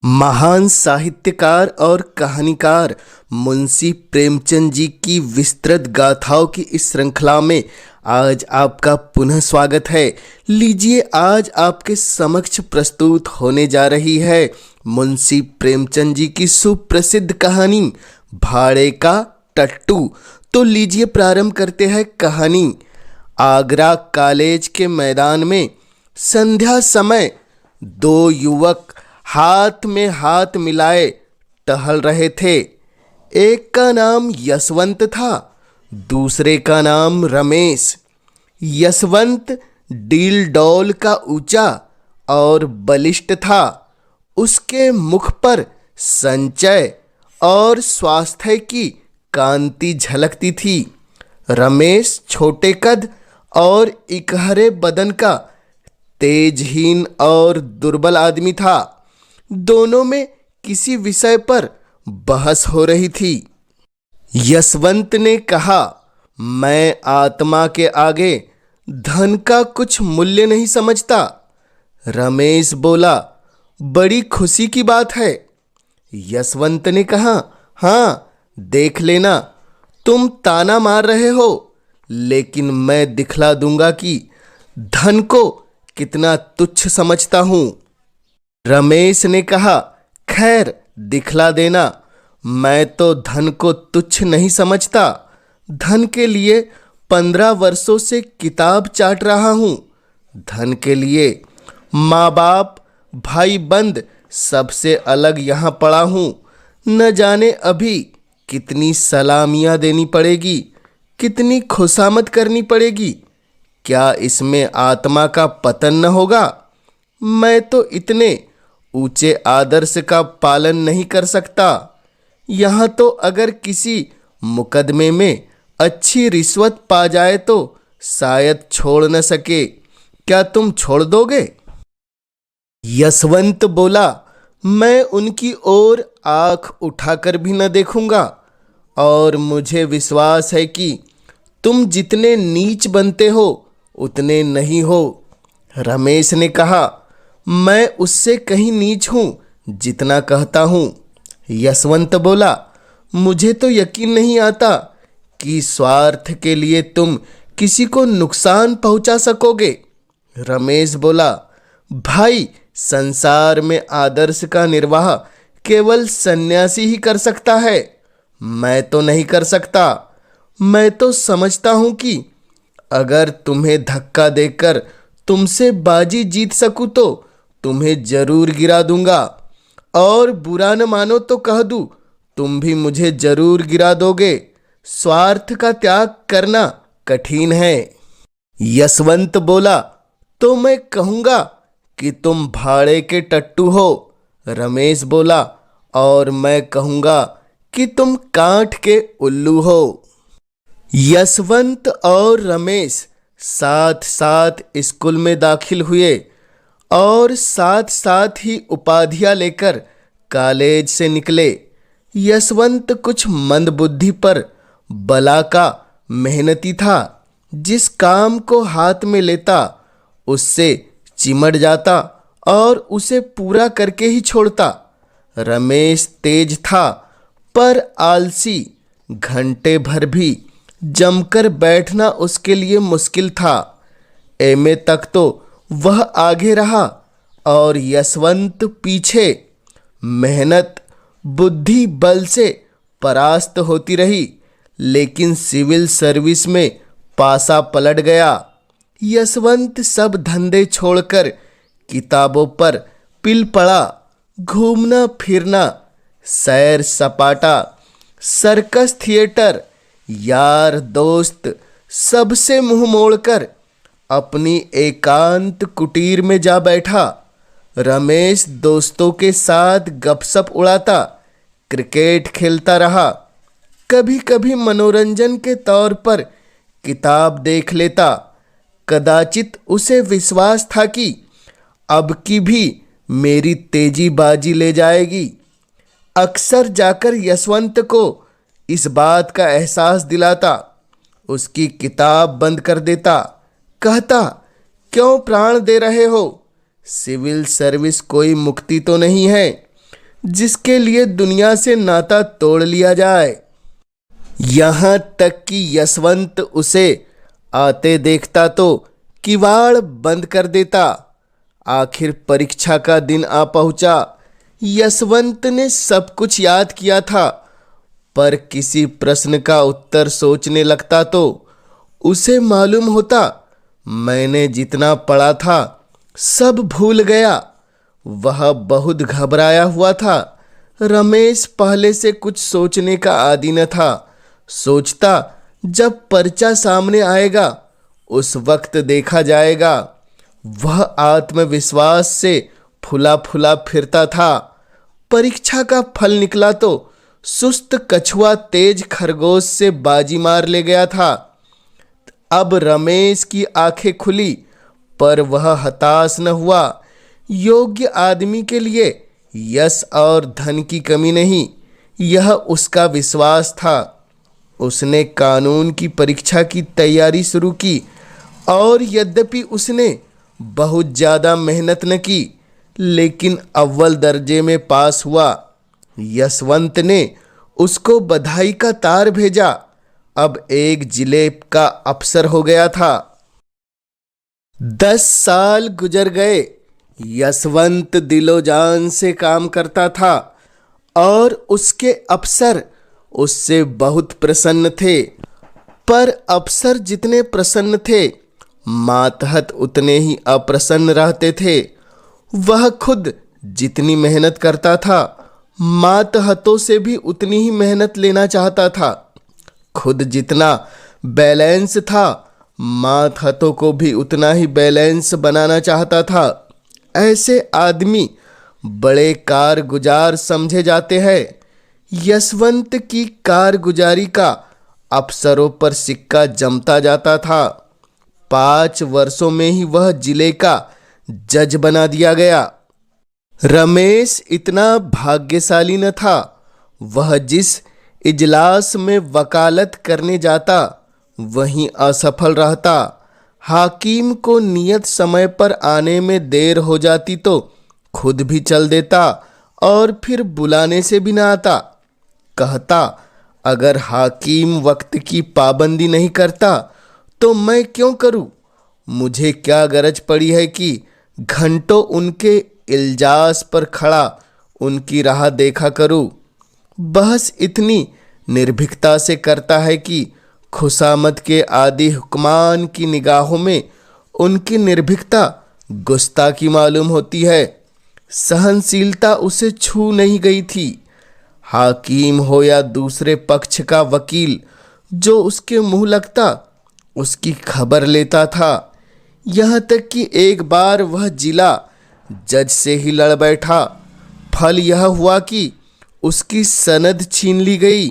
महान साहित्यकार और कहानीकार मुंशी प्रेमचंद जी की विस्तृत गाथाओं की इस श्रृंखला में आज आपका पुनः स्वागत है। लीजिए, आज आपके समक्ष प्रस्तुत होने जा रही है मुंशी प्रेमचंद जी की सुप्रसिद्ध कहानी भाड़े का टट्टू। तो लीजिए प्रारंभ करते हैं कहानी। आगरा कॉलेज के मैदान में संध्या समय दो युवक हाथ में हाथ मिलाए टहल रहे थे। एक का नाम यशवंत था, दूसरे का नाम रमेश। यशवंत डील डौल का ऊंचा और बलिष्ठ था। उसके मुख पर संचय और स्वास्थ्य की कांति झलकती थी। रमेश छोटे कद और इकहरे बदन का तेजहीन और दुर्बल आदमी था। दोनों में किसी विषय पर बहस हो रही थी। यशवंत ने कहा, मैं आत्मा के आगे धन का कुछ मूल्य नहीं समझता। रमेश बोला, बड़ी खुशी की बात है। यशवंत ने कहा, हाँ देख लेना, तुम ताना मार रहे हो, लेकिन मैं दिखला दूंगा कि धन को कितना तुच्छ समझता हूं। रमेश ने कहा, खैर दिखला देना। मैं तो धन को तुच्छ नहीं समझता। धन के लिए 15 वर्षों से किताब चाट रहा हूं। धन के लिए माँ बाप भाई बंद सबसे अलग यहाँ पड़ा हूं। न जाने अभी कितनी सलामियाँ देनी पड़ेगी, कितनी खुशामद करनी पड़ेगी। क्या इसमें आत्मा का पतन न होगा? मैं तो इतने ऊंचे आदर्श का पालन नहीं कर सकता। यहाँ तो अगर किसी मुकदमे में अच्छी रिश्वत पा जाए तो शायद छोड़ न सके। क्या तुम छोड़ दोगे? यशवंत बोला, मैं उनकी ओर आंख उठाकर भी न देखूंगा, और मुझे विश्वास है कि तुम जितने नीच बनते हो उतने नहीं हो। रमेश ने कहा, मैं उससे कहीं नीच हूं जितना कहता हूं। यशवंत बोला, मुझे तो यकीन नहीं आता कि स्वार्थ के लिए तुम किसी को नुकसान पहुंचा सकोगे। रमेश बोला, भाई संसार में आदर्श का निर्वाह केवल सन्यासी ही कर सकता है। मैं तो नहीं कर सकता। मैं तो समझता हूं कि अगर तुम्हें धक्का देकर तुमसे बाजी जीत सकूं तो तुम्हें जरूर गिरा दूंगा, और बुरा न मानो तो कह दूं, तुम भी मुझे जरूर गिरा दोगे। स्वार्थ का त्याग करना कठिन है। यशवंत बोला, तो मैं कहूंगा कि तुम भाड़े के टट्टू हो। रमेश बोला, और मैं कहूंगा कि तुम कांठ के उल्लू हो। यशवंत और रमेश साथ साथ स्कूल में दाखिल हुए और साथ साथ ही उपाधियां लेकर कॉलेज से निकले। यशवंत कुछ मंदबुद्धि पर बला का मेहनती था। जिस काम को हाथ में लेता उससे चिमट जाता और उसे पूरा करके ही छोड़ता। रमेश तेज था पर आलसी। घंटे भर भी जमकर बैठना उसके लिए मुश्किल था। एमए तक तो वह आगे रहा और यशवंत पीछे। मेहनत बुद्धि बल से परास्त होती रही, लेकिन सिविल सर्विस में पासा पलट गया। यशवंत सब धंधे छोड़कर किताबों पर पिल पड़ा। घूमना फिरना, सैर सपाटा, सर्कस थिएटर, यार दोस्त सबसे मुंह मोड़कर अपनी एकांत कुटीर में जा बैठा। रमेश दोस्तों के साथ गपशप उड़ाता, क्रिकेट खेलता रहा। कभी कभी मनोरंजन के तौर पर किताब देख लेता। कदाचित उसे विश्वास था कि अब की भी मेरी तेजी बाजी ले जाएगी। अक्सर जाकर यशवंत को इस बात का एहसास दिलाता। उसकी किताब बंद कर देता। कहता, क्यों प्राण दे रहे हो? सिविल सर्विस कोई मुक्ति तो नहीं है। जिसके लिए दुनिया से नाता तोड़ लिया जाए। यहाँ तक कि यशवंत उसे आते देखता तो किवाड़ बंद कर देता। आखिर परीक्षा का दिन आ पहुंचा। यशवंत ने सब कुछ याद किया था, पर किसी प्रश्न का उत्तर सोचने लगता तो उसे मालूम होता, मैंने जितना पढ़ा था सब भूल गया। वह बहुत घबराया हुआ था। रमेश पहले से कुछ सोचने का आदी न था। सोचता, जब पर्चा सामने आएगा उस वक्त देखा जाएगा। वह आत्मविश्वास से फुला फुला फिरता था। परीक्षा का फल निकला तो सुस्त कछुआ तेज खरगोश से बाजी मार ले गया था। अब रमेश की आंखें खुली, पर वह हताश न हुआ। योग्य आदमी के लिए यश और धन की कमी नहीं, यह उसका विश्वास था। उसने कानून की परीक्षा की तैयारी शुरू की, और यद्यपि उसने बहुत ज़्यादा मेहनत न की, लेकिन अव्वल दर्जे में पास हुआ। यशवंत ने उसको बधाई का तार भेजा। अब एक जिले का अफसर हो गया था। 10 साल गुजर गए। यशवंत दिलो जान से काम करता था और उसके अफसर उससे बहुत प्रसन्न थे। पर अफसर जितने प्रसन्न थे, मातहत उतने ही अप्रसन्न रहते थे। वह खुद जितनी मेहनत करता था, मातहतों से भी उतनी ही मेहनत लेना चाहता था। खुद जितना बैलेंस था, मातहतों को भी उतना ही बैलेंस बनाना चाहता था। ऐसे आदमी बड़े कारगुजार समझे जाते हैं। यशवंत की कारगुजारी का अफसरों पर सिक्का जमता जाता था। 5 वर्षों में ही वह जिले का जज बना दिया गया। रमेश इतना भाग्यशाली न था। वह जिस इजलास में वकालत करने जाता, वहीं असफल रहता। हाकिम को नियत समय पर आने में देर हो जाती तो खुद भी चल देता और फिर बुलाने से भी न आता। कहता, अगर हाकिम वक्त की पाबंदी नहीं करता तो मैं क्यों करूं? मुझे क्या गरज पड़ी है कि घंटों उनके इल्जास पर खड़ा उनकी राह देखा करूं। बहस इतनी निर्भीकता से करता है कि खुशामद के आदि हुक्मान की निगाहों में उनकी निर्भीकता गुस्ताखी मालूम होती है। सहनशीलता उसे छू नहीं गई थी। हाकिम हो या दूसरे पक्ष का वकील, जो उसके मुंह लगता उसकी खबर लेता था। यहाँ तक कि एक बार वह जिला जज से ही लड़ बैठा। फल यह हुआ कि उसकी सनद छीन ली गई,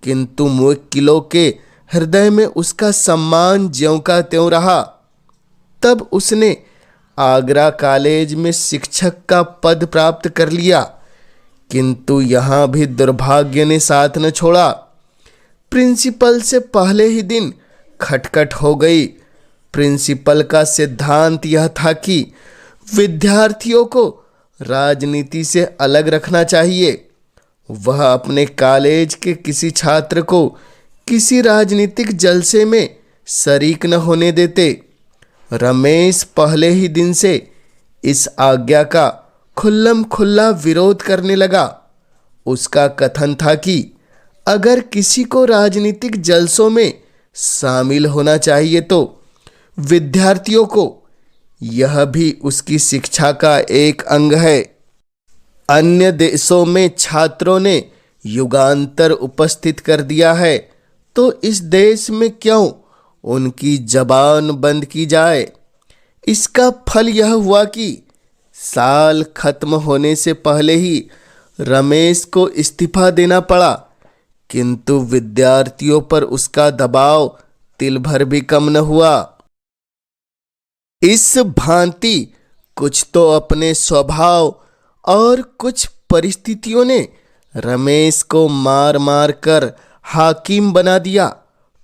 किंतु मुवक्किलों के हृदय में उसका सम्मान ज्यों का त्यों रहा। तब उसने आगरा कॉलेज में शिक्षक का पद प्राप्त कर लिया, किंतु यहाँ भी दुर्भाग्य ने साथ न छोड़ा। प्रिंसिपल से पहले ही दिन खटखट हो गई। प्रिंसिपल का सिद्धांत यह था कि विद्यार्थियों को राजनीति से अलग रखना चाहिए। वह अपने कॉलेज के किसी छात्र को किसी राजनीतिक जलसे में शरीक न होने देते। रमेश पहले ही दिन से इस आज्ञा का खुल्लम खुल्ला विरोध करने लगा। उसका कथन था कि अगर किसी को राजनीतिक जलसों में शामिल होना चाहिए तो विद्यार्थियों को। यह भी उसकी शिक्षा का एक अंग है। अन्य देशों में छात्रों ने युगांतर उपस्थित कर दिया है, तो इस देश में क्यों उनकी जबान बंद की जाए। इसका फल यह हुआ कि साल खत्म होने से पहले ही रमेश को इस्तीफा देना पड़ा, किंतु विद्यार्थियों पर उसका दबाव तिल भर भी कम न हुआ। इस भांति कुछ तो अपने स्वभाव और कुछ परिस्थितियों ने रमेश को मार मार कर हाकिम बना दिया।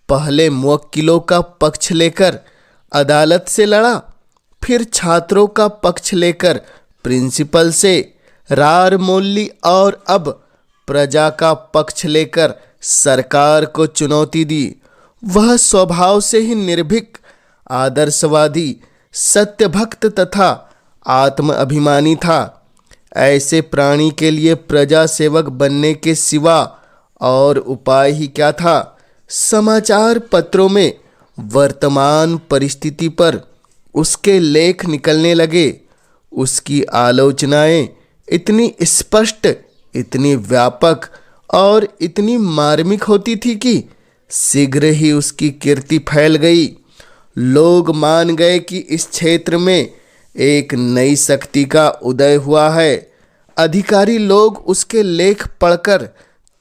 पहले मुवक्किलों का पक्ष लेकर अदालत से लड़ा, फिर छात्रों का पक्ष लेकर प्रिंसिपल से, रार मोल्ली और अब प्रजा का पक्ष लेकर सरकार को चुनौती दी। वह स्वभाव से ही निर्भीक, आदर्शवादी, सत्यभक्त तथा आत्म अभिमानी था। ऐसे प्राणी के लिए प्रजा सेवक बनने के सिवा और उपाय ही क्या था। समाचार पत्रों में वर्तमान परिस्थिति पर उसके लेख निकलने लगे। उसकी आलोचनाएं इतनी स्पष्ट, इतनी व्यापक और इतनी मार्मिक होती थी कि शीघ्र ही उसकी कीर्ति फैल गई। लोग मान गए कि इस क्षेत्र में एक नई शक्ति का उदय हुआ है। अधिकारी लोग उसके लेख पढ़कर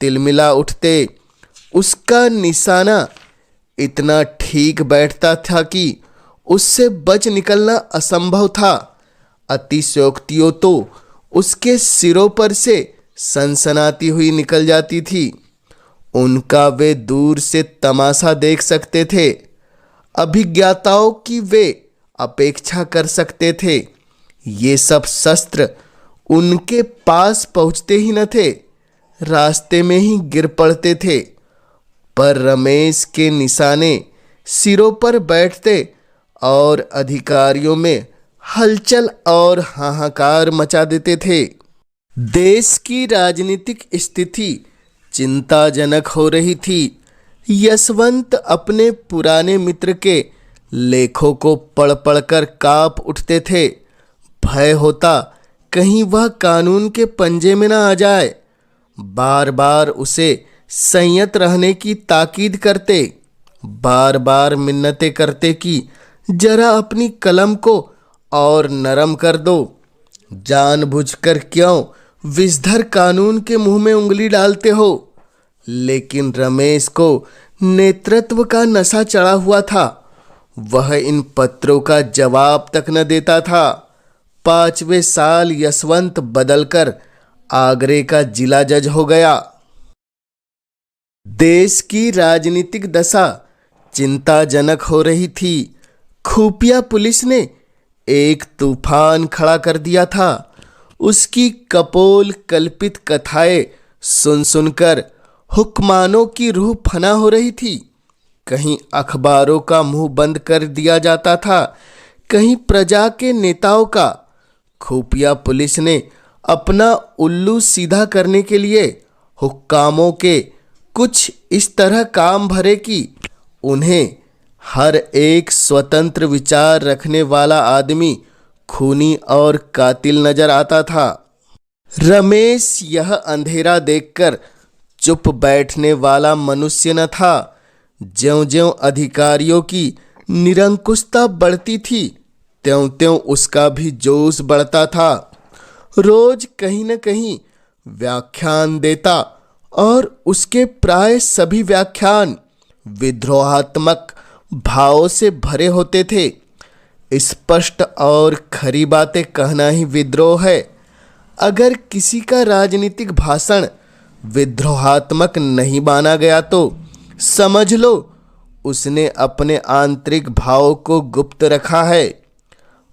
तिलमिला उठते। उसका निशाना इतना ठीक बैठता था कि उससे बच निकलना असंभव था। अतिशयोक्तियों तो उसके सिरों पर से सनसनाती हुई निकल जाती थी। उनका वे दूर से तमाशा देख सकते थे। अभिज्ञाताओं की वे अपेक्षा कर सकते थे। ये सब शस्त्र उनके पास पहुंचते ही न थे, रास्ते में ही गिर पड़ते थे। पर रमेश के निशाने सिरों पर बैठते और अधिकारियों में हलचल और हाहाकार मचा देते थे। देश की राजनीतिक स्थिति चिंताजनक हो रही थी। यशवंत अपने पुराने मित्र के लेखों को पढ़ पढ़कर कांप उठते थे। भय होता कहीं वह कानून के पंजे में न आ जाए। बार बार उसे संयत रहने की ताकीद करते, बार बार मिन्नतें करते कि जरा अपनी कलम को और नरम कर दो। जानबूझकर क्यों विषधर कानून के मुंह में उंगली डालते हो। लेकिन रमेश को नेतृत्व का नशा चढ़ा हुआ था। वह इन पत्रों का जवाब तक न देता था। 5वें साल यशवंत बदलकर आगरे का जिला जज हो गया। देश की राजनीतिक दशा चिंताजनक हो रही थी। खुफिया पुलिस ने एक तूफान खड़ा कर दिया था। उसकी कपोल कल्पित कथाएं सुन सुनकर हुक्मानों की रूह फना हो रही थी। कहीं अखबारों का मुंह बंद कर दिया जाता था, कहीं प्रजा के नेताओं का। खुफिया पुलिस ने अपना उल्लू सीधा करने के लिए हुक्कामों के कुछ इस तरह काम भरे कि उन्हें हर एक स्वतंत्र विचार रखने वाला आदमी खूनी और कातिल नजर आता था। रमेश यह अंधेरा देखकर चुप बैठने वाला मनुष्य न था। ज्यों-ज्यों अधिकारियों की निरंकुशता बढ़ती थी, त्यों-त्यों उसका भी जोश बढ़ता था। रोज कहीं न कहीं व्याख्यान देता और उसके प्राय सभी व्याख्यान विद्रोहात्मक भावों से भरे होते थे। स्पष्ट और खरी बातें कहना ही विद्रोह है। अगर किसी का राजनीतिक भाषण विद्रोहात्मक नहीं माना गया तो समझ लो उसने अपने आंतरिक भाव को गुप्त रखा है।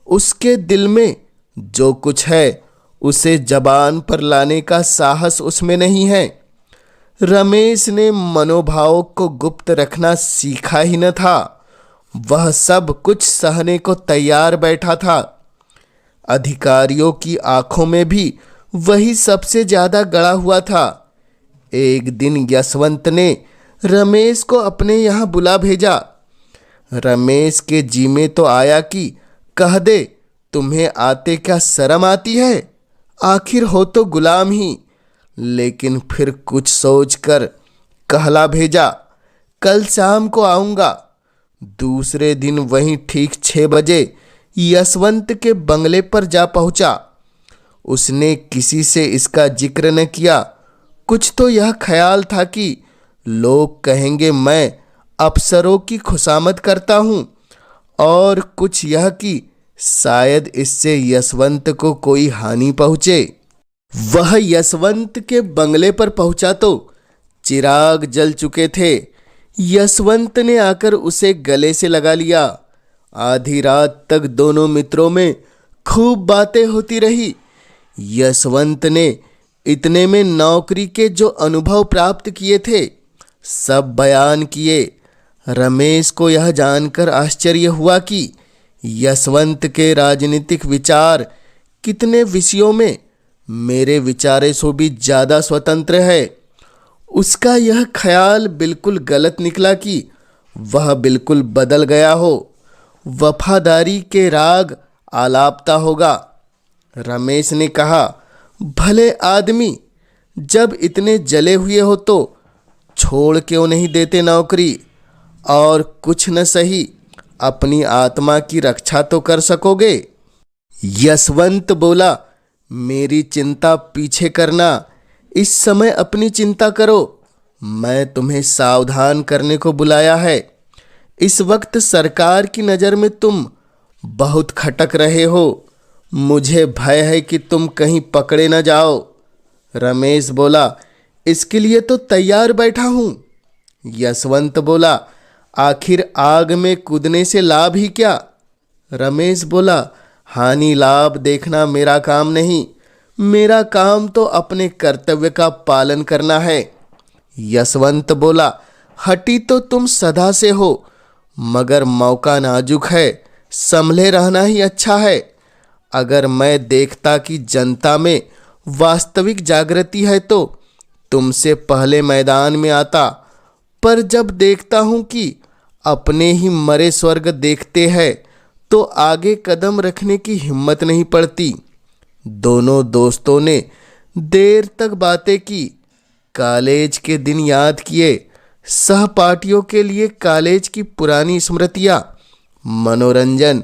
उसके दिल में जो कुछ है उसे जबान पर लाने का साहस उसमें नहीं है। रमेश ने मनोभाव को गुप्त रखना सीखा ही न था। वह सब कुछ सहने को तैयार बैठा था। अधिकारियों की आंखों में भी वही सबसे ज्यादा गड़ा हुआ था। एक दिन यशवंत ने रमेश को अपने यहाँ बुला भेजा। रमेश के जी में तो आया कि कह दे, तुम्हें आते क्या शर्म आती है, आखिर हो तो गुलाम ही। लेकिन फिर कुछ सोचकर कहला भेजा, कल शाम को आऊँगा। दूसरे दिन वहीं ठीक 6 बजे यशवंत के बंगले पर जा पहुंचा। उसने किसी से इसका जिक्र न किया। कुछ तो यह ख्याल था कि लोग कहेंगे मैं अफसरों की खुशामद करता हूँ, और कुछ यह कि शायद इससे यशवंत को कोई हानि पहुँचे। वह यशवंत के बंगले पर पहुंचा तो चिराग जल चुके थे। यशवंत ने आकर उसे गले से लगा लिया। आधी रात तक दोनों मित्रों में खूब बातें होती रही। यशवंत ने इतने में नौकरी के जो अनुभव प्राप्त किए थे सब बयान किए। रमेश को यह जानकर आश्चर्य हुआ कि यशवंत के राजनीतिक विचार कितने विषयों में मेरे विचारों से भी ज़्यादा स्वतंत्र है। उसका यह ख्याल बिल्कुल गलत निकला कि वह बिल्कुल बदल गया हो, वफादारी के राग आलापता होगा। रमेश ने कहा, भले आदमी, जब इतने जले हुए हो तो छोड़ क्यों नहीं देते नौकरी, और कुछ न सही अपनी आत्मा की रक्षा तो कर सकोगे। यशवंत बोला, मेरी चिंता पीछे करना, इस समय अपनी चिंता करो। मैं तुम्हें सावधान करने को बुलाया है। इस वक्त सरकार की नज़र में तुम बहुत खटक रहे हो। मुझे भय है कि तुम कहीं पकड़े न जाओ। रमेश बोला, इसके लिए तो तैयार बैठा हूँ। यशवंत बोला, आखिर आग में कूदने से लाभ ही क्या। रमेश बोला, हानि लाभ देखना मेरा काम नहीं, मेरा काम तो अपने कर्तव्य का पालन करना है। यशवंत बोला, हटी तो तुम सदा से हो, मगर मौका नाजुक है, संभले रहना ही अच्छा है। अगर मैं देखता कि जनता में वास्तविक जागृति है तो तुमसे पहले मैदान में आता, पर जब देखता हूँ कि अपने ही मरे स्वर्ग देखते हैं तो आगे कदम रखने की हिम्मत नहीं पड़ती। दोनों दोस्तों ने देर तक बातें की, कॉलेज के दिन याद किए। सहपाठियों के लिए कॉलेज की पुरानी स्मृतियाँ, मनोरंजन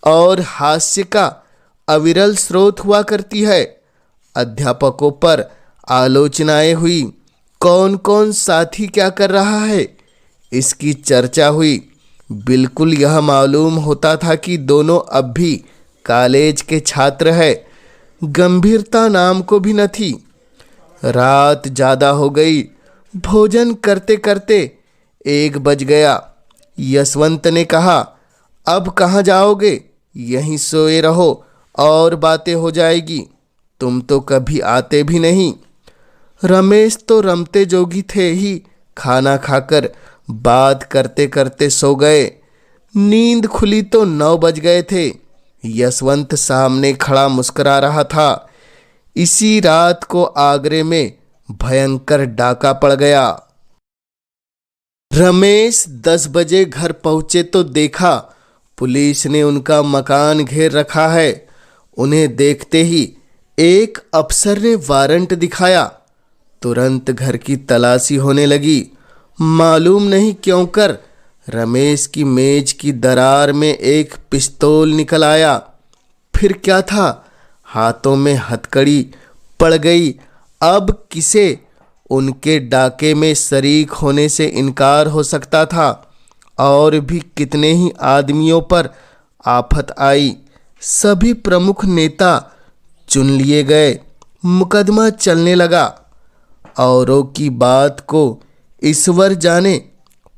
और हास्य का अविरल स्रोत हुआ करती है। अध्यापकों पर आलोचनाएं हुई, कौन कौन साथी क्या कर रहा है इसकी चर्चा हुई। बिल्कुल यह मालूम होता था कि दोनों अब भी कॉलेज के छात्र हैं। गंभीरता नाम को भी न थी। रात ज़्यादा हो गई। भोजन करते करते 1 बज गया। यशवंत ने कहा, अब कहाँ जाओगे, यहीं सोए रहो और बातें हो जाएगी, तुम तो कभी आते भी नहीं। रमेश तो रमते जोगी थे ही, खाना खाकर बात करते करते सो गए। नींद खुली तो 9 बज गए थे। यशवंत सामने खड़ा मुस्कुरा रहा था। इसी रात को आगरे में भयंकर डाका पड़ गया। रमेश 10 बजे घर पहुंचे तो देखा पुलिस ने उनका मकान घेर रखा है। उन्हें देखते ही एक अफसर ने वारंट दिखाया। तुरंत घर की तलाशी होने लगी। मालूम नहीं क्यों कर रमेश की मेज की दरार में एक पिस्तौल निकल आया। फिर क्या था, हाथों में हथकड़ी पड़ गई। अब किसे उनके डाके में शरीक होने से इनकार हो सकता था। और भी कितने ही आदमियों पर आफत आई। सभी प्रमुख नेता चुन लिए गए। मुकदमा चलने लगा। औरों की बात को ईश्वर जाने,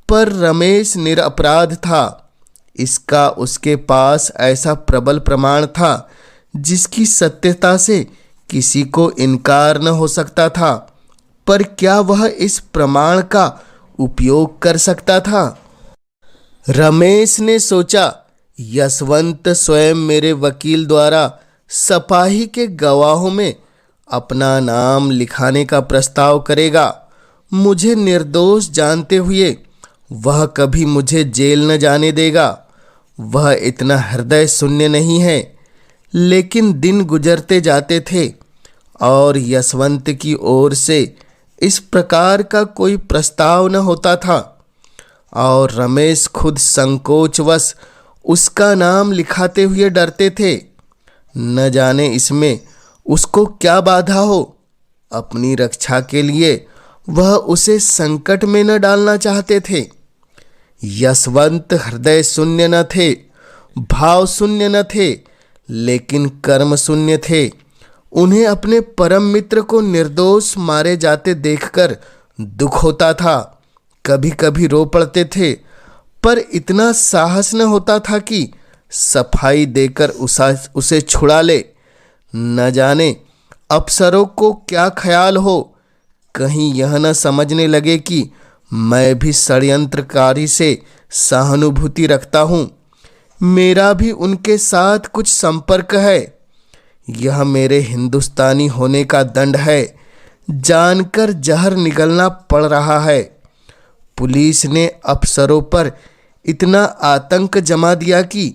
पर रमेश निरपराध था। इसका उसके पास ऐसा प्रबल प्रमाण था जिसकी सत्यता से किसी को इनकार न हो सकता था। पर क्या वह इस प्रमाण का उपयोग कर सकता था? रमेश ने सोचा, यशवंत स्वयं मेरे वकील द्वारा सपाही के गवाहों में अपना नाम लिखाने का प्रस्ताव करेगा। मुझे निर्दोष जानते हुए वह कभी मुझे जेल न जाने देगा। वह इतना हृदय शून्य नहीं है। लेकिन दिन गुजरते जाते थे और यशवंत की ओर से इस प्रकार का कोई प्रस्ताव न होता था। और रमेश खुद संकोचवश उसका नाम लिखाते हुए डरते थे। न जाने इसमें उसको क्या बाधा हो। अपनी रक्षा के लिए वह उसे संकट में न डालना चाहते थे। यशवंत हृदय शून्य न थे, भाव शून्य न थे, लेकिन कर्म शून्य थे। उन्हें अपने परम मित्र को निर्दोष मारे जाते देखकर दुख होता था। कभी कभी रो पड़ते थे, पर इतना साहस न होता था कि सफाई देकर उसे छुड़ा ले। न जाने अफसरों को क्या ख्याल हो, कहीं यह न समझने लगे कि मैं भी षड्यंत्रकारी से सहानुभूति रखता हूँ। मेरा भी उनके साथ कुछ संपर्क है। यह मेरे हिंदुस्तानी होने का दंड है। जानकर जहर निगलना पड़ रहा है। पुलिस ने अफसरों पर इतना आतंक जमा दिया कि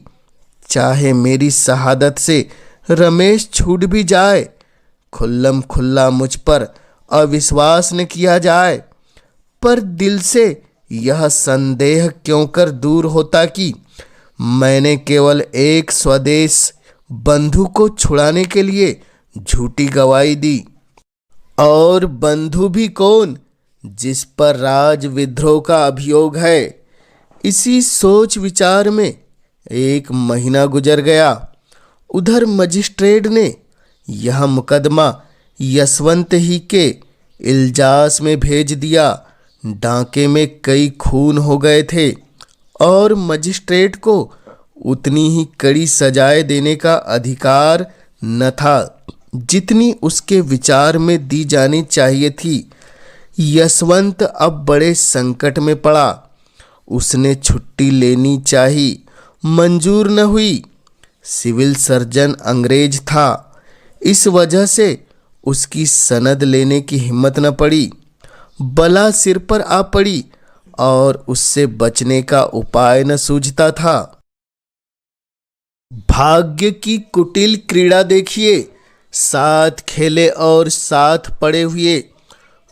चाहे मेरी शहादत से रमेश छूट भी जाए, खुल्लम खुल्ला मुझ पर अविश्वास न किया जाए, पर दिल से यह संदेह क्यों कर दूर होता कि मैंने केवल एक स्वदेश बंधु को छुड़ाने के लिए झूठी गवाही दी। और बंधु भी कौन, जिस पर राज विद्रोह का अभियोग है। इसी सोच विचार में 1 महीना गुजर गया। उधर मजिस्ट्रेट ने यह मुकदमा यशवंत ही के इल्जास में भेज दिया। डांके में कई खून हो गए थे और मजिस्ट्रेट को उतनी ही कड़ी सजाएं देने का अधिकार न था जितनी उसके विचार में दी जानी चाहिए थी। यशवंत अब बड़े संकट में पड़ा। उसने छुट्टी लेनी चाही, मंजूर न हुई। सिविल सर्जन अंग्रेज था, इस वजह से उसकी सनद लेने की हिम्मत न पड़ी। बला सिर पर आ पड़ी और उससे बचने का उपाय न सूझता था। भाग्य की कुटिल क्रीड़ा देखिए। साथ खेले और साथ पड़े हुए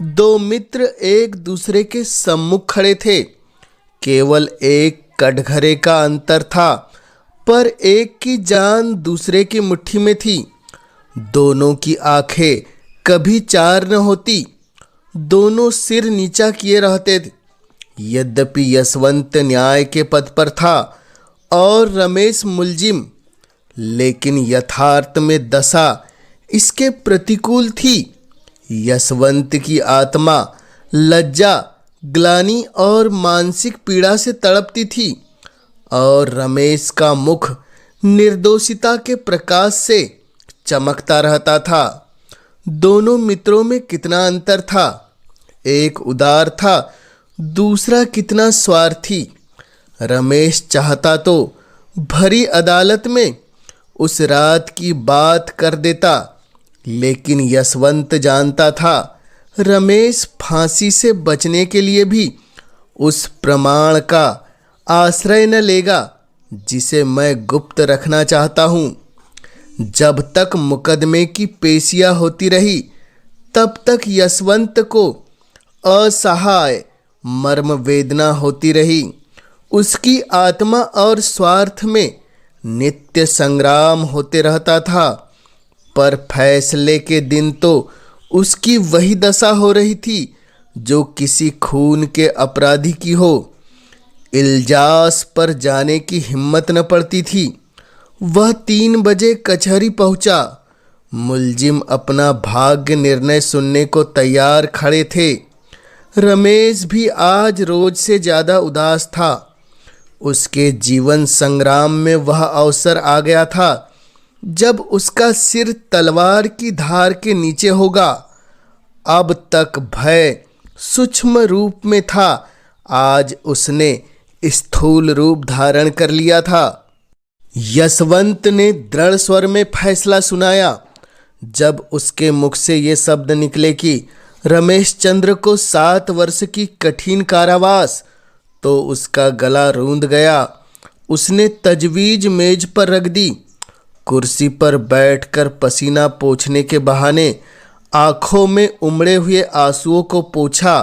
2 मित्र एक दूसरे के सम्मुख खड़े थे। केवल एक कटघरे का अंतर था, पर एक की जान दूसरे की मुट्ठी में थी। दोनों की आंखें कभी चार न होती, दोनों सिर नीचा किए रहते थे। यद्यपि यशवंत न्याय के पद पर था और रमेश मुलजिम, लेकिन यथार्थ में दशा इसके प्रतिकूल थी। यशवंत की आत्मा लज्जा, ग्लानि और मानसिक पीड़ा से तड़पती थी और रमेश का मुख निर्दोषिता के प्रकाश से चमकता रहता था। दोनों मित्रों में कितना अंतर था। एक उदार था, दूसरा कितना स्वार्थी। रमेश चाहता तो भरी अदालत में उस रात की बात कर देता, लेकिन यशवंत जानता था रमेश फांसी से बचने के लिए भी उस प्रमाण का आश्रय न लेगा जिसे मैं गुप्त रखना चाहता हूँ। जब तक मुकदमे की पेशियाँ होती रही, तब तक यशवंत को असहाय मर्म वेदना होती रही। उसकी आत्मा और स्वार्थ में नित्य संग्राम होते रहता था, पर फैसले के दिन तो उसकी वही दशा हो रही थी जो किसी खून के अपराधी की हो। इल्जास पर जाने की हिम्मत न पड़ती थी। वह 3 बजे कचहरी पहुंचा। मुलजिम अपना भाग्य निर्णय सुनने को तैयार खड़े थे। रमेश भी आज रोज से ज़्यादा उदास था। उसके जीवन संग्राम में वह अवसर आ गया था जब उसका सिर तलवार की धार के नीचे होगा। अब तक भय सूक्ष्म रूप में था, आज उसने स्थूल रूप धारण कर लिया था। यशवंत ने दृढ़ स्वर में फैसला सुनाया। जब उसके मुख से ये शब्द निकले कि रमेश चंद्र को 7 वर्ष की कठिन कारावास, तो उसका गला रूंध गया। उसने तजवीज मेज पर रख दी। कुर्सी पर बैठकर पसीना पोंछने के बहाने आंखों में उमड़े हुए आंसुओं को पोंछा।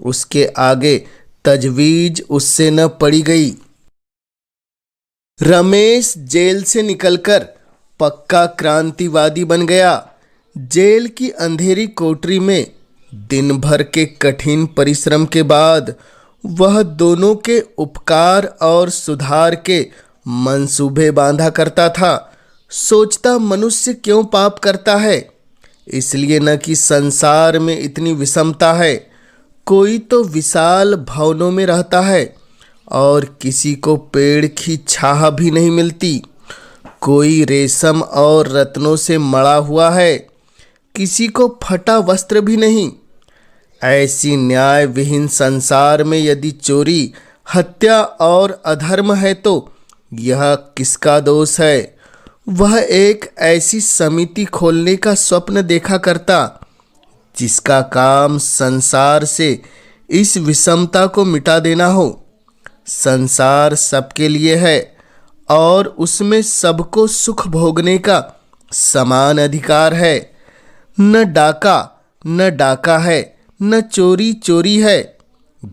उसके आगे तजवीज उससे न पड़ी गई। रमेश जेल से निकलकर पक्का क्रांतिवादी बन गया। जेल की अंधेरी कोठरी में दिन भर के कठिन परिश्रम के बाद वह दोनों के उपकार और सुधार के मंसूबे बांधा करता था। सोचता मनुष्य क्यों पाप करता है, इसलिए न कि संसार में इतनी विषमता है। कोई तो विशाल भवनों में रहता है और किसी को पेड़ की छाह भी नहीं मिलती। कोई रेशम और रत्नों से मढ़ा हुआ है, किसी को फटा वस्त्र भी नहीं। ऐसी न्याय विहीन संसार में यदि चोरी, हत्या और अधर्म है तो यह किसका दोष है? वह एक ऐसी समिति खोलने का स्वप्न देखा करता जिसका काम संसार से इस विषमता को मिटा देना हो। संसार सबके लिए है और उसमें सबको सुख भोगने का समान अधिकार है। न डाका है, न चोरी चोरी है।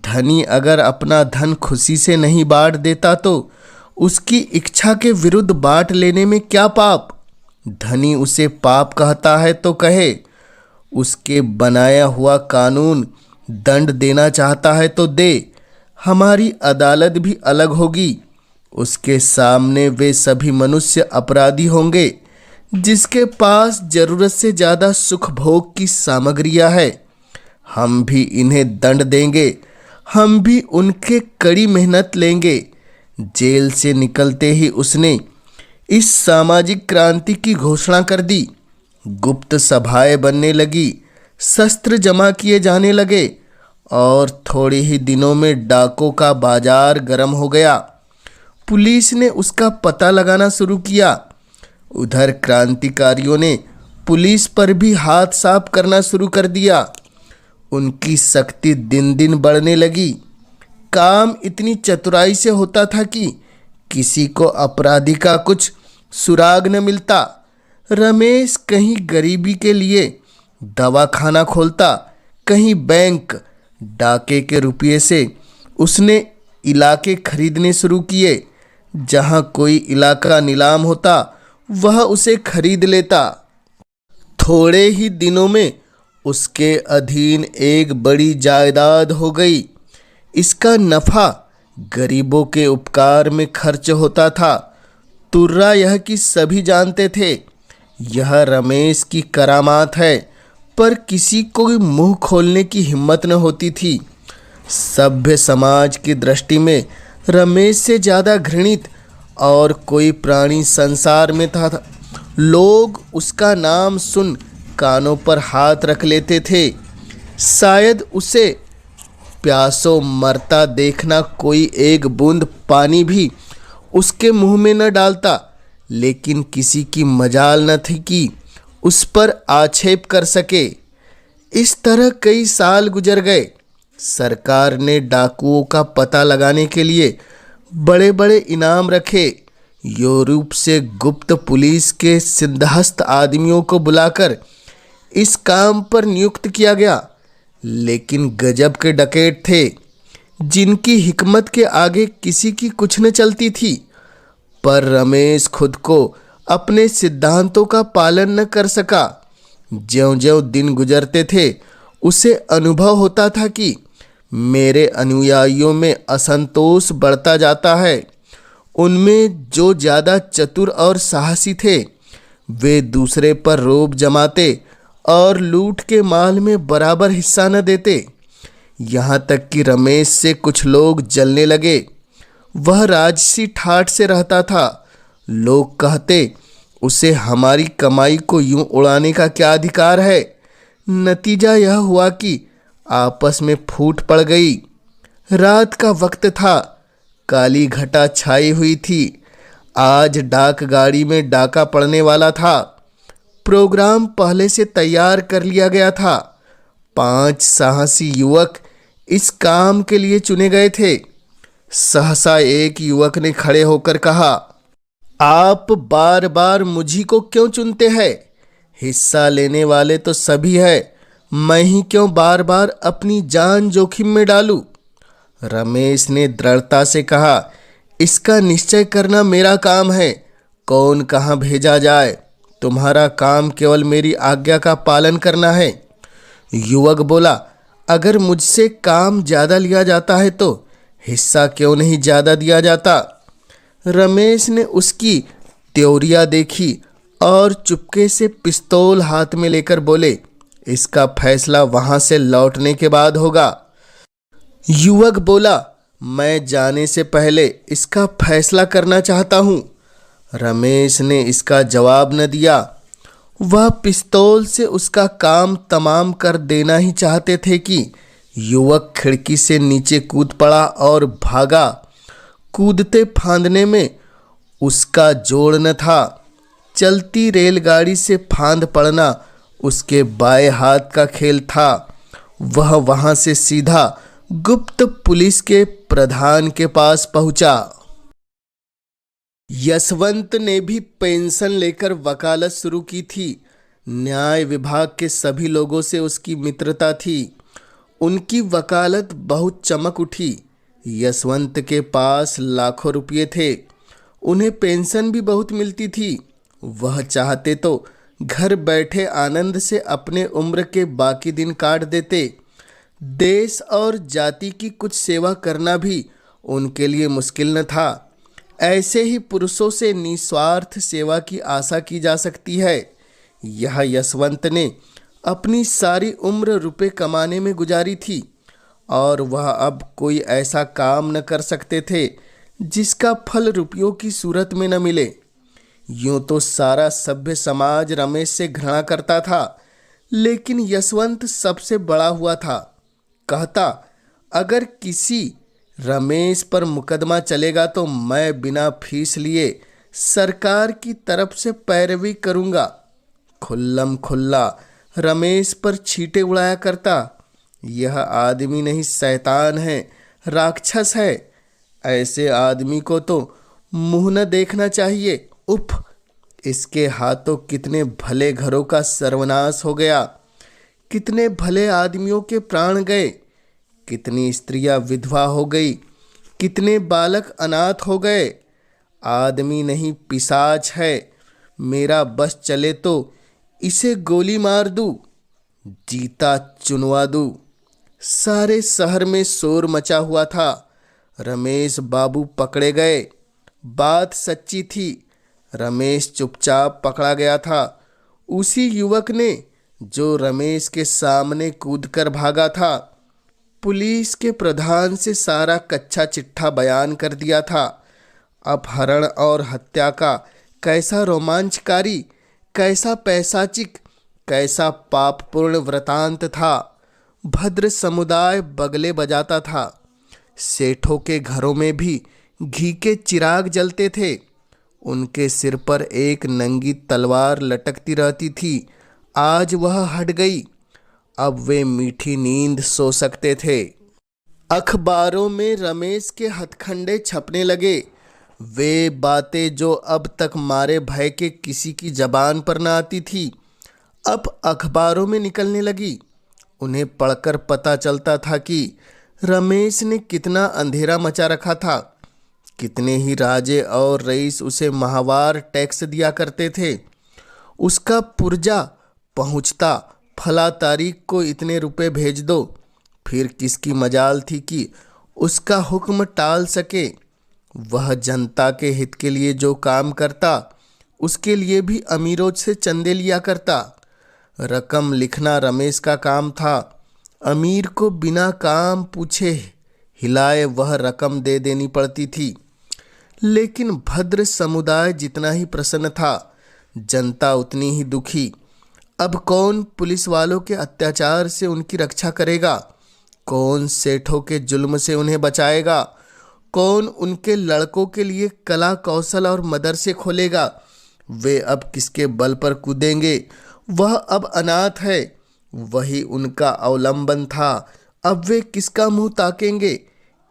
धनी अगर अपना धन खुशी से नहीं बांट देता तो उसकी इच्छा के विरुद्ध बांट लेने में क्या पाप? धनी उसे पाप कहता है तो कहे। उसके बनाया हुआ कानून दंड देना चाहता है तो दे। हमारी अदालत भी अलग होगी। उसके सामने वे सभी मनुष्य अपराधी होंगे जिसके पास जरूरत से ज़्यादा सुख भोग की सामग्रियां है। हम भी इन्हें दंड देंगे, हम भी उनके कड़ी मेहनत लेंगे। जेल से निकलते ही उसने इस सामाजिक क्रांति की घोषणा कर दी। गुप्त सभाएं बनने लगी, शस्त्र जमा किए जाने लगे और थोड़े ही दिनों में डाकों का बाजार गर्म हो गया। पुलिस ने उसका पता लगाना शुरू किया। उधर क्रांतिकारियों ने पुलिस पर भी हाथ साफ करना शुरू कर दिया। उनकी सख्ती दिन दिन बढ़ने लगी। काम इतनी चतुराई से होता था कि किसी को अपराधी का कुछ सुराग न मिलता। रमेश कहीं गरीबी के लिए दवाखाना खोलता, कहीं बैंक। डाके के रुपये से उसने इलाके खरीदने शुरू किए। जहां कोई इलाका नीलाम होता वह उसे खरीद लेता। थोड़े ही दिनों में उसके अधीन एक बड़ी जायदाद हो गई। इसका नफा गरीबों के उपकार में खर्च होता था। तुर्रा यह कि सभी जानते थे यह रमेश की करामात है, पर किसी को मुंह खोलने की हिम्मत न होती थी। सभ्य समाज की दृष्टि में रमेश से ज़्यादा घृणित और कोई प्राणी संसार में था। लोग उसका नाम सुन कानों पर हाथ रख लेते थे। शायद उसे प्यासों मरता देखना कोई एक बूंद पानी भी उसके मुंह में न डालता, लेकिन किसी की मजाल न थी कि उस पर आक्षेप कर सके। इस तरह कई साल गुजर गए। सरकार ने डाकुओं का पता लगाने के लिए बड़े बड़े इनाम रखे। यूरोप से गुप्त पुलिस के सिद्धहस्त आदमियों को बुलाकर इस काम पर नियुक्त किया गया, लेकिन गजब के डकैत थे जिनकी हिकमत के आगे किसी की कुछ न चलती थी। पर रमेश खुद को अपने सिद्धांतों का पालन न कर सका। ज्यों-ज्यों दिन गुजरते थे उसे अनुभव होता था कि मेरे अनुयायियों में असंतोष बढ़ता जाता है। उनमें जो ज़्यादा चतुर और साहसी थे वे दूसरे पर रोब जमाते और लूट के माल में बराबर हिस्सा न देते। यहाँ तक कि रमेश से कुछ लोग जलने लगे। वह राजसी ठाठ से रहता था। लोग कहते उसे हमारी कमाई को यूं उड़ाने का क्या अधिकार है। नतीजा यह हुआ कि आपस में फूट पड़ गई। रात का वक्त था, काली घटा छाई हुई थी। आज डाक गाड़ी में डाका पड़ने वाला था। प्रोग्राम पहले से तैयार कर लिया गया था। 5 साहसी युवक इस काम के लिए चुने गए थे। सहसा एक युवक ने खड़े होकर कहा, आप बार बार मुझी को क्यों चुनते हैं? हिस्सा लेने वाले तो सभी है, मैं ही क्यों बार बार अपनी जान जोखिम में डालूं? रमेश ने दृढ़ता से कहा, इसका निश्चय करना मेरा काम है। कौन कहाँ भेजा जाए, तुम्हारा काम केवल मेरी आज्ञा का पालन करना है। युवक बोला, अगर मुझसे काम ज़्यादा लिया जाता है तो हिस्सा क्यों नहीं ज़्यादा दिया जाता? रमेश ने उसकी त्योरिया देखी और चुपके से पिस्तौल हाथ में लेकर बोले, इसका फैसला वहां से लौटने के बाद होगा। युवक बोला, मैं जाने से पहले इसका फैसला करना चाहता हूँ। रमेश ने इसका जवाब न दिया। वह पिस्तौल से उसका काम तमाम कर देना ही चाहते थे कि युवक खिड़की से नीचे कूद पड़ा और भागा। कूदते फांदने में उसका जोड़ न था। चलती रेलगाड़ी से फांद पड़ना उसके बाएं हाथ का खेल था। वह वहां से सीधा गुप्त पुलिस के प्रधान के पास पहुंचा। यशवंत ने भी पेंशन लेकर वकालत शुरू की थी। न्याय विभाग के सभी लोगों से उसकी मित्रता थी। उनकी वकालत बहुत चमक उठी। यशवंत के पास लाखों रुपये थे। उन्हें पेंशन भी बहुत मिलती थी। वह चाहते तो घर बैठे आनंद से अपने उम्र के बाकी दिन काट देते। देश और जाति की कुछ सेवा करना भी उनके लिए मुश्किल न था। ऐसे ही पुरुषों से निस्वार्थ सेवा की आशा की जा सकती है। यह यशवंत ने अपनी सारी उम्र रुपए कमाने में गुजारी थी और वह अब कोई ऐसा काम न कर सकते थे जिसका फल रुपयों की सूरत में न मिले। यूं तो सारा सभ्य समाज रमेश से घृणा करता था, लेकिन यशवंत सबसे बड़ा हुआ था। कहता, अगर किसी रमेश पर मुकदमा चलेगा तो मैं बिना फीस लिए सरकार की तरफ से पैरवी करूंगा। खुल्लम खुल्ला रमेश पर छींटे उड़ाया करता। यह आदमी नहीं, शैतान है, राक्षस है। ऐसे आदमी को तो मुंह न देखना चाहिए। उफ, इसके हाथों कितने भले घरों का सर्वनाश हो गया। कितने भले आदमियों के प्राण गए। कितनी स्त्रियां विधवा हो गई। कितने बालक अनाथ हो गए। आदमी नहीं, पिशाच है। मेरा बस चले तो इसे गोली मार दूं, जीता चुनवा दूं। सारे शहर में शोर मचा हुआ था। रमेश बाबू पकड़े गए। बात सच्ची थी। रमेश चुपचाप पकड़ा गया था। उसी युवक ने जो रमेश के सामने कूदकर भागा था। पुलिस के प्रधान से सारा कच्चा चिट्ठा बयान कर दिया था। अपहरण और हत्या का कैसा रोमांचकारी, कैसा पैशाचिक, कैसा पापपूर्ण वृतांत था। भद्र समुदाय बगले बजाता था। सेठों के घरों में भी घी के चिराग जलते थे। उनके सिर पर एक नंगी तलवार लटकती रहती थी। आज वह हट गई। अब वे मीठी नींद सो सकते थे। अखबारों में रमेश के हथकंडे छपने लगे। वे बातें जो अब तक मारे भय के किसी की जबान पर न आती थी, अब अखबारों में निकलने लगी। उन्हें पढ़कर पता चलता था कि रमेश ने कितना अंधेरा मचा रखा था। कितने ही राजे और रईस उसे माहवार टैक्स दिया करते थे। उसका पुर्जा पहुंचता, फला तारीख को इतने रुपए भेज दो। फिर किसकी मजाल थी कि उसका हुक्म टाल सके। वह जनता के हित के लिए जो काम करता, उसके लिए भी अमीरों से चंदे लिया करता। रकम लिखना रमेश का काम था। अमीर को बिना काम पूछे हिलाए वह रकम दे देनी पड़ती थी। लेकिन भद्र समुदाय जितना ही प्रसन्न था, जनता उतनी ही दुखी। अब कौन पुलिस वालों के अत्याचार से उनकी रक्षा करेगा? कौन सेठों के जुल्म से उन्हें बचाएगा? कौन उनके लड़कों के लिए कला कौशल और मदरसे खोलेगा? वे अब किसके बल पर कूदेंगे? वह अब अनाथ है। वही उनका अवलंबन था। अब वे किसका मुंह ताकेंगे?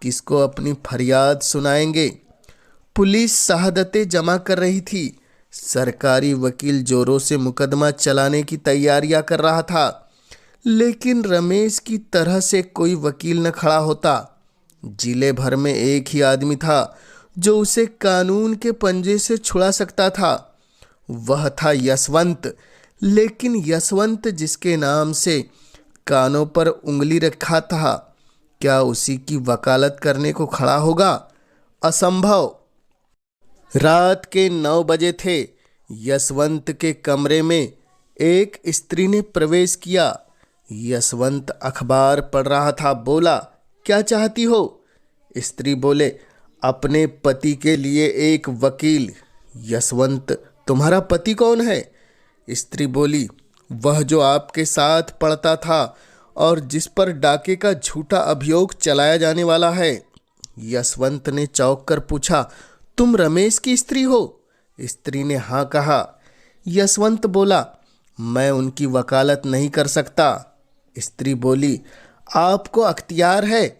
किसको अपनी फरियाद सुनाएंगे? पुलिस शहादतें जमा कर रही थी। सरकारी वकील जोरों से मुकदमा चलाने की तैयारियां कर रहा था। लेकिन रमेश की तरह से कोई वकील न खड़ा होता। जिले भर में एक ही आदमी था जो उसे कानून के पंजे से छुड़ा सकता था। वह था यशवंत। लेकिन यशवंत जिसके नाम से कानों पर उंगली रखा था, क्या उसी की वकालत करने को खड़ा होगा? असंभव। रात के 9 बजे थे। यशवंत के कमरे में एक स्त्री ने प्रवेश किया। यशवंत अखबार पढ़ रहा था। बोला, क्या चाहती हो? स्त्री बोले, अपने पति के लिए एक वकील। यशवंत, तुम्हारा पति कौन है? स्त्री बोली, वह जो आपके साथ पढ़ता था और जिस पर डाके का झूठा अभियोग चलाया जाने वाला है। यशवंत ने चौंक कर पूछा, तुम रमेश की स्त्री हो? स्त्री ने हाँ कहा। यशवंत बोला, मैं उनकी वकालत नहीं कर सकता। स्त्री बोली, आपको अख्तियार है।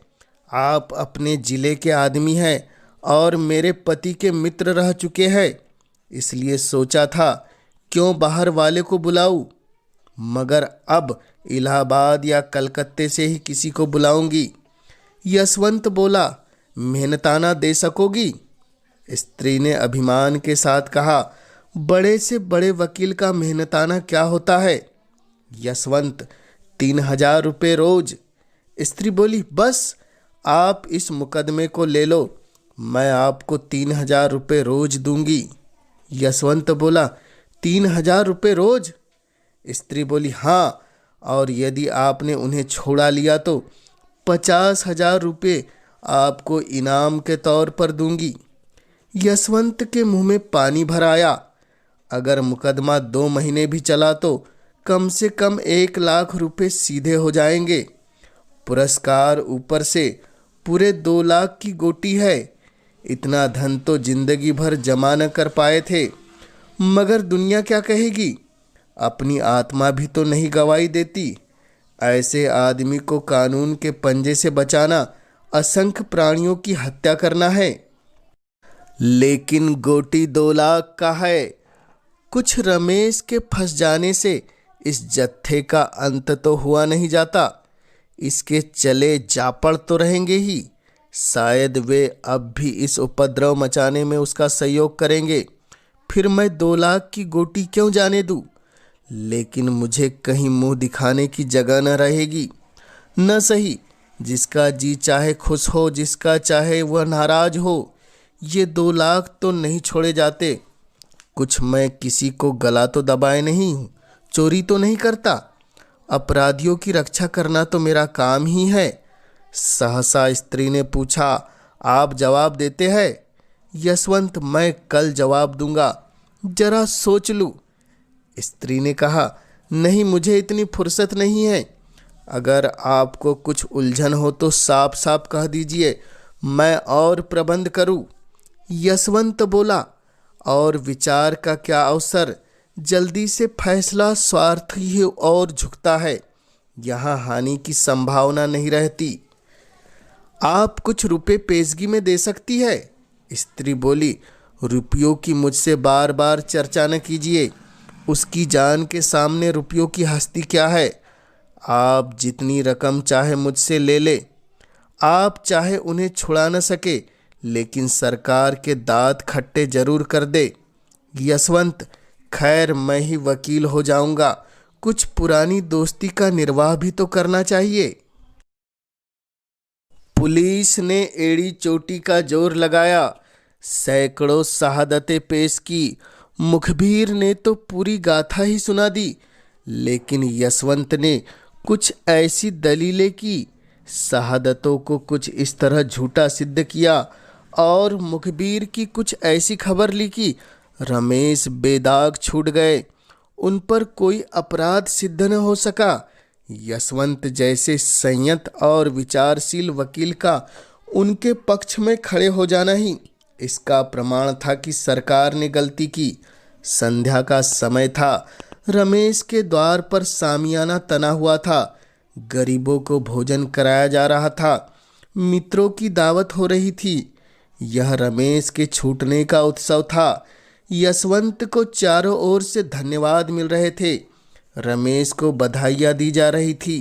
आप अपने जिले के आदमी हैं और मेरे पति के मित्र रह चुके हैं, इसलिए सोचा था क्यों बाहर वाले को बुलाऊं, मगर अब इलाहाबाद या कलकत्ते से ही किसी को बुलाऊंगी। यशवंत बोला, मेहनताना दे सकोगी? स्त्री ने अभिमान के साथ कहा, बड़े से बड़े वकील का मेहनताना क्या होता है? यशवंत, 3,000 रुपये रोज। स्त्री बोली, बस आप इस मुकदमे को ले लो, मैं आपको 3,000 रुपये रोज दूंगी। यशवंत बोला, 3,000 रुपये रोज? स्त्री बोली, हाँ, और यदि आपने उन्हें छोड़ा लिया तो 50,000 रुपये आपको इनाम के तौर पर दूंगी। यशवंत के मुंह में पानी भर आया। अगर मुकदमा 2 महीने भी चला तो कम से कम 1 लाख रुपए सीधे हो जाएंगे। पुरस्कार ऊपर से पूरे 2 लाख की गोटी है। इतना धन तो जिंदगी भर जमा न कर पाए थे, मगर दुनिया क्या कहेगी? अपनी आत्मा भी तो नहीं गवाई देती। ऐसे आदमी को कानून के पंजे से बचाना असंख्य प्राणियों की हत्या करना है। लेकिन गोटी 2 लाख का है। कुछ रमेश के फंस जाने से इस जत्थे का अंत तो हुआ नहीं जाता, इसके चले जापड़ तो रहेंगे ही। शायद वे अब भी इस उपद्रव मचाने में उसका सहयोग करेंगे। फिर मैं 2 लाख की गोटी क्यों जाने दूं? लेकिन मुझे कहीं मुंह दिखाने की जगह न रहेगी। न सही, जिसका जी चाहे खुश हो, जिसका चाहे वह नाराज हो। ये 2 लाख तो नहीं छोड़े जाते। कुछ मैं किसी को गला तो दबाए नहीं हूँ, चोरी तो नहीं करता। अपराधियों की रक्षा करना तो मेरा काम ही है। सहसा स्त्री ने पूछा, आप जवाब देते हैं? यशवंत, मैं कल जवाब दूंगा, जरा सोच लूँ। स्त्री ने कहा, नहीं, मुझे इतनी फुर्सत नहीं है। अगर आपको कुछ उलझन हो तो साफ साफ कह दीजिए, मैं और प्रबंध करूं। यशवंत बोला, और विचार का क्या अवसर? जल्दी से फैसला स्वार्थ ही और झुकता है, यहाँ हानि की संभावना नहीं रहती। आप कुछ रुपए पेशगी में दे सकती है? स्त्री बोली, रुपयों की मुझसे बार बार चर्चा न कीजिए। उसकी जान के सामने रुपयों की हस्ती क्या है? आप जितनी रकम चाहे मुझसे ले ले। आप चाहे उन्हें छुड़ा न सके, लेकिन सरकार के दांत खट्टे जरूर कर दे। यशवंत, खैर मैं ही वकील हो जाऊंगा, कुछ पुरानी दोस्ती का निर्वाह भी तो करना चाहिए। पुलिस ने एड़ी चोटी का जोर लगाया, सैकड़ों शहादतें पेश की। मुखबिर ने तो पूरी गाथा ही सुना दी, लेकिन यशवंत ने कुछ ऐसी दलीलें की, शहादतों को कुछ इस तरह झूठा सिद्ध किया और मुखबिर की कुछ ऐसी खबर ली कि रमेश बेदाग छूट गए। उन पर कोई अपराध सिद्ध न हो सका। यशवंत जैसे संयत और विचारशील वकील का उनके पक्ष में खड़े हो जाना ही इसका प्रमाण था कि सरकार ने गलती की। संध्या का समय था। रमेश के द्वार पर सामियाना तना हुआ था। गरीबों को भोजन कराया जा रहा था। मित्रों की दावत हो रही थी। यह रमेश के छूटने का उत्सव था। यशवंत को चारों ओर से धन्यवाद मिल रहे थे। रमेश को बधाइयाँ दी जा रही थी।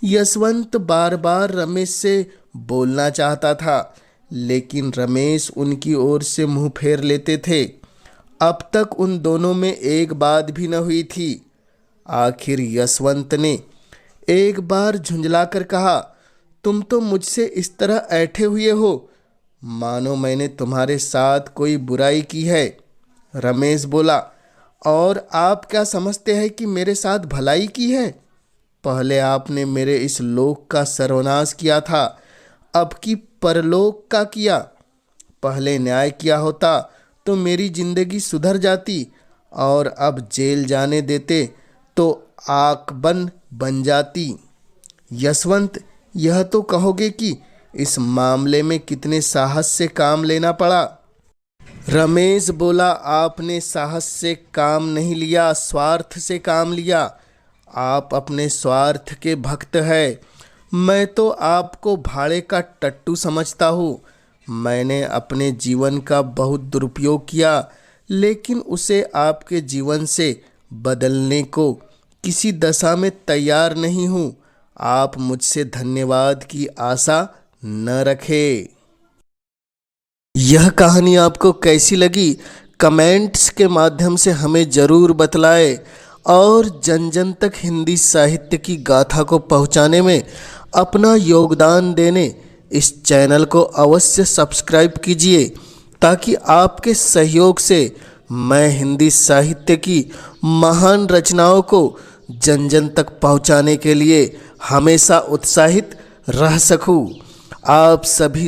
यशवंत बार बार रमेश से बोलना चाहता था, लेकिन रमेश उनकी ओर से मुंह फेर लेते थे। अब तक उन दोनों में एक बात भी न हुई थी। आखिर यशवंत ने एक बार झुंझलाकर कहा, तुम तो मुझसे इस तरह ऐठे हुए हो मानो मैंने तुम्हारे साथ कोई बुराई की है। रमेश बोला, और आप क्या समझते हैं कि मेरे साथ भलाई की है? पहले आपने मेरे इस लोक का सर्वनाश किया था, अब की परलोक का किया। पहले न्याय किया होता तो मेरी जिंदगी सुधर जाती और अब जेल जाने देते तो आंख बन जाती। यशवंत, यह तो कहोगे कि इस मामले में कितने साहस से काम लेना पड़ा। रमेश बोला, आपने साहस से काम नहीं लिया, स्वार्थ से काम लिया। आप अपने स्वार्थ के भक्त हैं। मैं तो आपको भाड़े का टट्टू समझता हूँ। मैंने अपने जीवन का बहुत दुरुपयोग किया, लेकिन उसे आपके जीवन से बदलने को किसी दशा में तैयार नहीं हूँ। आप मुझसे धन्यवाद की आशा न रखें। यह कहानी आपको कैसी लगी कमेंट्स के माध्यम से हमें ज़रूर बतलाएं, और जन जन तक हिंदी साहित्य की गाथा को पहुंचाने में अपना योगदान देने इस चैनल को अवश्य सब्सक्राइब कीजिए, ताकि आपके सहयोग से मैं हिंदी साहित्य की महान रचनाओं को जन जन तक पहुंचाने के लिए हमेशा उत्साहित रह सकूं। आप सभी